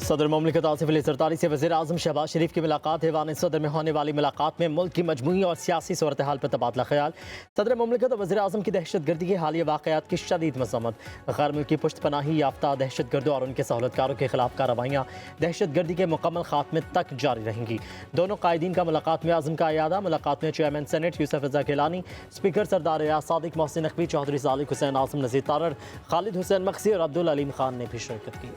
सदर ममलिकत आसिफ अली ज़रदारी से वज़ीर आज़म शहबाज शरीफ की मुलाकात। ऐवान सदर में होने वाली मुलाकात में मुल्क की मजमूई और सियासी सूरत हाल पर तबादला ख्याल। सदर ममलिकत और वज़ीर आज़म की दहशत गर्दी के हालिया वाक़यात की शदीद मज़म्मत। गैर मुल्की पुश्त पनाही याफ्ता दहशत गर्दों और उनके सहूलतकारों के खिलाफ कार्रवाइयाँ दहशत गर्दी के मुकम्मल खात्मे तक जारी रहेंगी। दोनों कायदीन का मुलाकात में आज़म का अयादा। मुलाकात में चेयरमैन सेनेट यूसुफ रज़ा गिलानी, स्पीकर सरदार रियाज सादिक, मोहसिन नकवी, चौधरी सालिक हुसैन, आसिम नज़ीर तारड़, खालिद हुसैन मक्सी और अब्दुल अलीम खान ने भी शिरकत की।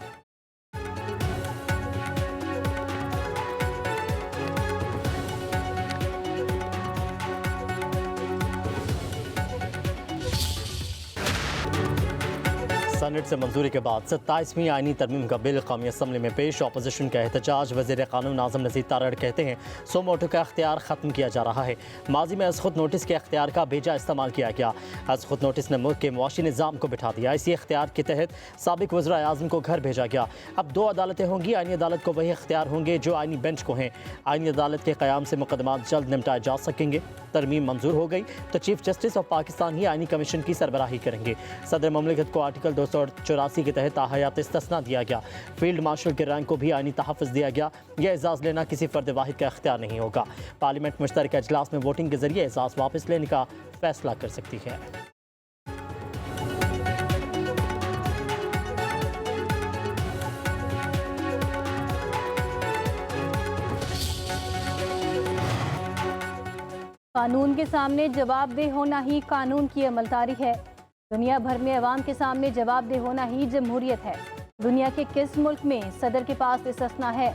सेनेट से मंजूरी के बाद 27वीं आईनी तरमीम का बिल कौमी असम्बली में पेश। अपोजिशन का एहतजाज। वज़ीर कानून आज़म नज़ीर तारड़ कहते हैं सो मोटो का अख्तियार ख़त्म किया जा रहा है। माजी में अज़ खुद नोटिस के अख्तियार का बेजा इस्तेमाल किया गया। अज़ खुद नोटिस ने मुल्क के मुआशी निज़ाम को बिठा दिया। इसी अख्तियार के तहत साबिक वज़ीर आज़म को घर भेजा गया। अब 2 अदालतें होंगी। आईनी अदालत को वही अख्तियार होंगे जो आईनी बेंच को हैं। आईनी अदालत के क़याम से मुकदमात जल्द निपटाए जा सकेंगे। तरमीम मंजूर हो गई तो चीफ जस्टिस ऑफ पाकिस्तान ही आईनी कमीशन की सरबराही करेंगे। सदर ममलिकत को आर्टिकल 284 के तहत ताहयात इस्तिस्ना दिया गया। फील्ड मार्शल के रैंक को भी आईनी तहफ़्फ़ुज़ दिया गया। यह एजाज़ लेना किसी फ़र्द वाहिद का इख्तियार नहीं होगा। पार्लियामेंट मुश्तरका इजलास में वोटिंग के जरिए एजाज़ वापस लेने का फैसला कर सकती है। कानून के सामने जवाबदेह होना ही कानून की अमलदारी है। दुनिया भर में अवाम के सामने जवाबदेह होना ही जमहूरियत है। दुनिया के किस मुल्क में सदर के पास इस्तिस्ना है?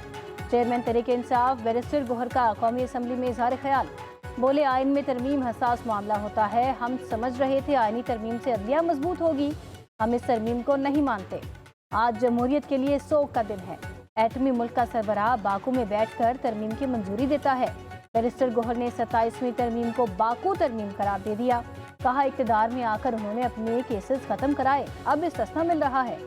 चेयरमैन तहरीक इंसाफ बैरिस्टर गोहर का कौमी असम्बली में इजहार ख्याल। बोले आइन में तरमीम हसास मामला होता है। हम समझ रहे थे आइनी तरमीम से अदलिया मजबूत होगी। हम इस तरमीम को नहीं मानते। आज जमहूरियत के लिए सोग का दिन है। एटमी मुल्क का सरबराह बाकू में बैठ कर तरमीम की मंजूरी देता है। बैरिस्टर गोहर ने 27वीं तरमीम को बाकू तरमीम करार दे दिया। कहा इक़्तिदार में आकर उन्होंने अपने केसेस खत्म कराए, अब इस्तिस्ना मिल रहा है।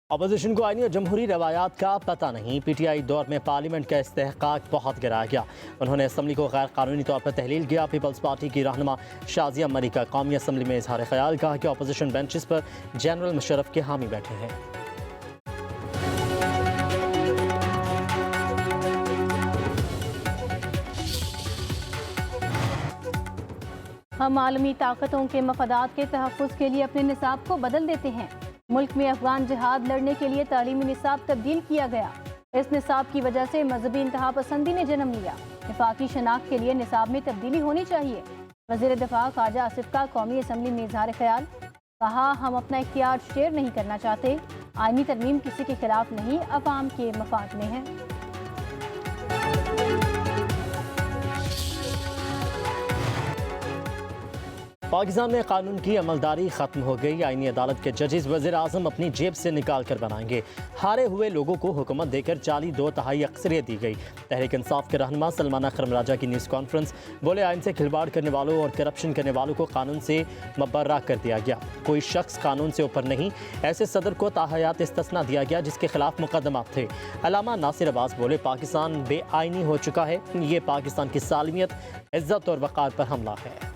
अपोजिशन को आईनी और जमहूरी रवायात का पता नहीं। PTI दौर में पार्लियामेंट का इस्तेहकाक बहुत गिराया गया। उन्होंने असम्बली को गैर कानूनी तौर पर तहलील किया। पीपल्स पार्टी की रहनुमा शाजिया मलिका कौमी असम्बली में इजहार ख्याल। कहा कि अपोजिशन बेंचेस पर जनरल मुशर्रफ के हामी बैठे हैं। हम आलमी ताकतों के मफादात के तहफ़्फ़ुज़ के लिए अपने निसाब को बदल देते हैं। मुल्क में अफगान जिहाद लड़ने के लिए तालीमी निसाब तब्दील किया गया। इस निसाब की वजह से मजहबी इंतहा पसंदी ने जन्म लिया। निफाकी शनाख्त के लिए निसाब में तब्दीली होनी चाहिए। वज़ीर दिफा ख्वाजा आसिफ का कौमी असम्बली में इजहार ख्याल। कहा हम अपना इख्तियार शेयर नहीं करना चाहते। आईनी तरमीम किसी के खिलाफ नहीं, अवाम के मफाद में है। पाकिस्तान में कानून की अमलदारी खत्म हो गई। आईनी अदालत के जजेस वज़ीर आज़म अपनी जेब से निकाल कर बनाएंगे। हारे हुए लोगों को हुकूमत देकर जाली 2/3 अक्सरियत दी गई। तहरीक इंसाफ के रहनुमा सलमाना खरम राजा की न्यूज़ कॉन्फ्रेंस। बोले आइन से खिलवाड़ करने वालों और करप्शन करने वालों को कानून से मुबर्रा कर दिया गया। कोई शख्स कानून से ऊपर नहीं। ऐसे सदर को ताहयात इस्तिस्ना दिया गया जिसके खिलाफ मुकदमात थे। अलामा नासिर अब्बास बोले पाकिस्तान बेआईनी हो चुका है। ये पाकिस्तान की सालमियत, इज्जत और वक़ार पर हमला है।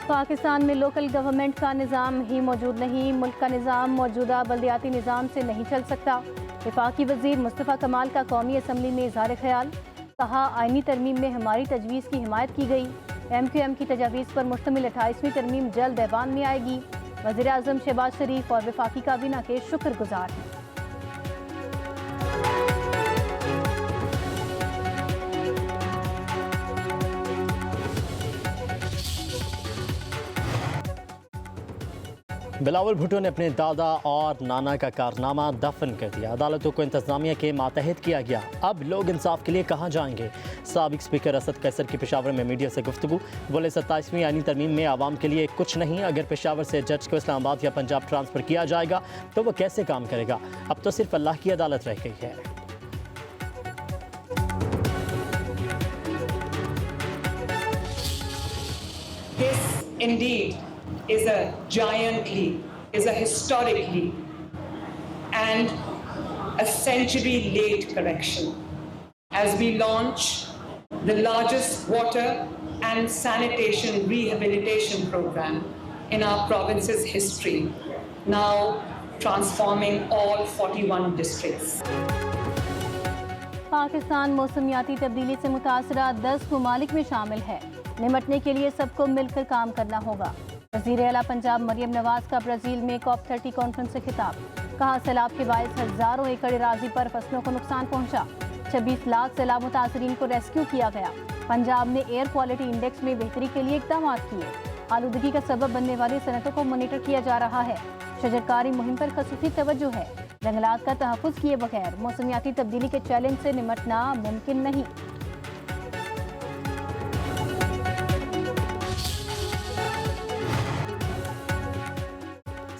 पाकिस्तान में लोकल गवर्नमेंट का निज़ाम ही मौजूद नहीं। मुल्क का निज़ाम मौजूदा बल्दियाती निज़ाम से नहीं चल सकता। वफाकी वज़ीर मुस्तफ़ा कमाल का कौमी असम्बली में इजहार ख्याल। कहा आइनी तरमीम में हमारी तजवीज़ की हिमायत की गई। MQM की तजावीज़ पर मुश्तमिल 28वीं तरमीम जल्द ऐवान में आएगी। वज़ीर आज़म शहबाज शरीफ और वफाकी काबीना के शुक्रगुजार हैं। बिलावल भुट्टो ने अपने दादा और नाना का कारनामा दफन कर दिया। अदालतों को इंतजामिया के मातहत किया गया। अब लोग इंसाफ के लिए कहाँ जाएंगे? साबिक स्पीकर असद कैसर की पेशावर में मीडिया से गुफ्तगू। बोले 27वीं आईनी तरमीम में आवाम के लिए कुछ नहीं। अगर पेशावर से जज को इस्लामाबाद या पंजाब ट्रांसफ़र किया जाएगा तो वह कैसे काम करेगा? अब तो सिर्फ अल्लाह की अदालत रह गई है। This indeed is a giant leap, is a historic leap, and a century late correction. as we launch the largest water and sanitation rehabilitation program in our province's history, now transforming all 41 districts. Pakistan मौसमियाती तब्दीली से मुतासरा 10 ममालिक में शामिल है। निमटने के लिए सबको मिलकर काम करना होगा। वज़ीर आला पंजाब मरियम नवाज का ब्राज़ील में COP30 कॉन्फ्रेंस से खिताब। कहा सैलाब के बायस हज़ारों एकड़ अराज़ी पर फसलों को नुकसान पहुंचा। 26 लाख सैलाब मुतासरीन को रेस्क्यू किया गया। पंजाब ने एयर क्वालिटी इंडेक्स में बेहतरी के लिए इक़दाम किए। आलूदगी का सबब बनने वाली सनतों को मॉनिटर किया जा रहा है। शजरकारी मुहिम पर खसूसी तवज्जो है। जंगलात का तहफ़्फ़ुज़ किए बगैर मौसमियाती तब्दीली के चैलेंज से निमटना मुमकिन नहीं।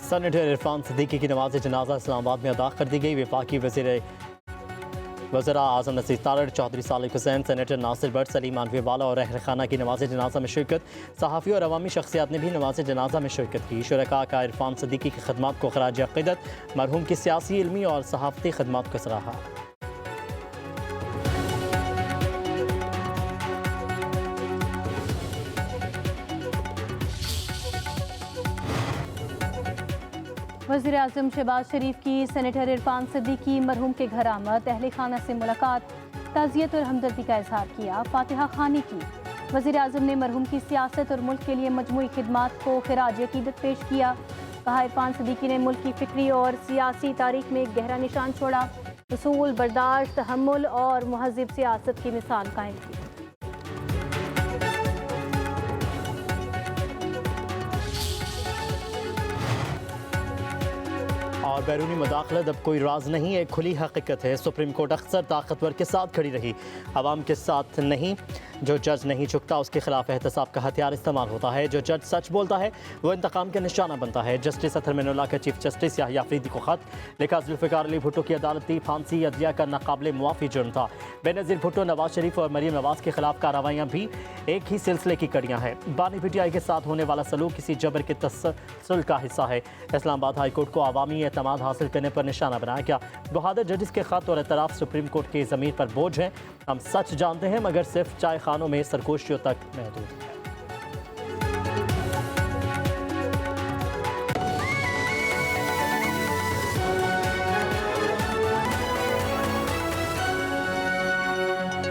सेनेटर इरफान सिद्दीकी की नमाज जनाजा इस्लामाबाद में अदा कर दी गई। वफाकी वज़ीर आज़म नसीर तारड़, चौधरी सालिक हुसैन, सेनेटर नासिर भट्ट, सलीम मानवी वाला और अहल खाना की नमाज जनाजा में शिरकत। सहाफ़ी और अवामी शख्सियात ने भी नमाज जनाजा में शिरकत की। शुरका का इरफान सिद्दीकी की खदमात को खराज अक़ीदत, मरहूम की सियासी, इल्मी और सहाफ़ती खदमात को सराहा। वज़ीर आज़म शहबाज शरीफ की सेनेटर इरफान सिद्दीकी मरहूम के घर आमद, अहले खाना से मुलाकात, ताज़ियत और हमदर्दी का इजहार किया, फातिहा खानी की। वज़ीर आज़म ने मरहूम की सियासत और मुल्क के लिए मजमूई खिदमात को खिराज अक़ीदत पेश किया। कहा इरफान सिद्दीकी ने मुल्क की फ़िक्री और सियासी तारीख में एक गहरा निशान छोड़ा। उसूल, बर्दाश्त, तहम्मुल और महज़िब सियासत की मिसाल कायम की। और बैरूनी मुदाखलत अब कोई राज नहीं, एक खुली हकीकत है। सुप्रीम कोर्ट अक्सर ताकतवर के साथ खड़ी रही, आवाम के साथ नहीं। जो जज नहीं झुकता उसके खिलाफ एहतसाब का हथियार इस्तेमाल होता है। जो जज सच बोलता है वो इंतकाम का निशाना बनता है। जस्टिस अतहर मिनुल्लाह के चीफ जस्टिस याहिया अफरीदी को खत लिखा। जुल्फ़िकार अली भुट्टो की अदालती फांसी अदलिया का नाकाबिले मुआफ़ी जुर्म था। बेनज़ीर भुट्टो, नवाज शरीफ और मरीम नवाज के खिलाफ कार्रवाइयाँ भी एक ही सिलसिले की कड़ियाँ हैं। बानी PTI के साथ होने वाला सलूक किसी जबर के तसल्सल का हिस्सा है। इस्लामाबाद हाई कोर्ट को आवामी एतमाद हासिल करने पर निशाना बनाया गया। बहादुर जजेस के खत और एतराफ़ सुप्रीम कोर्ट की ज़मीर पर बोझ हैं। हम सच जानते हैं मगर सिर्फ चाय खानों में सरगोशियों तक महदूद है।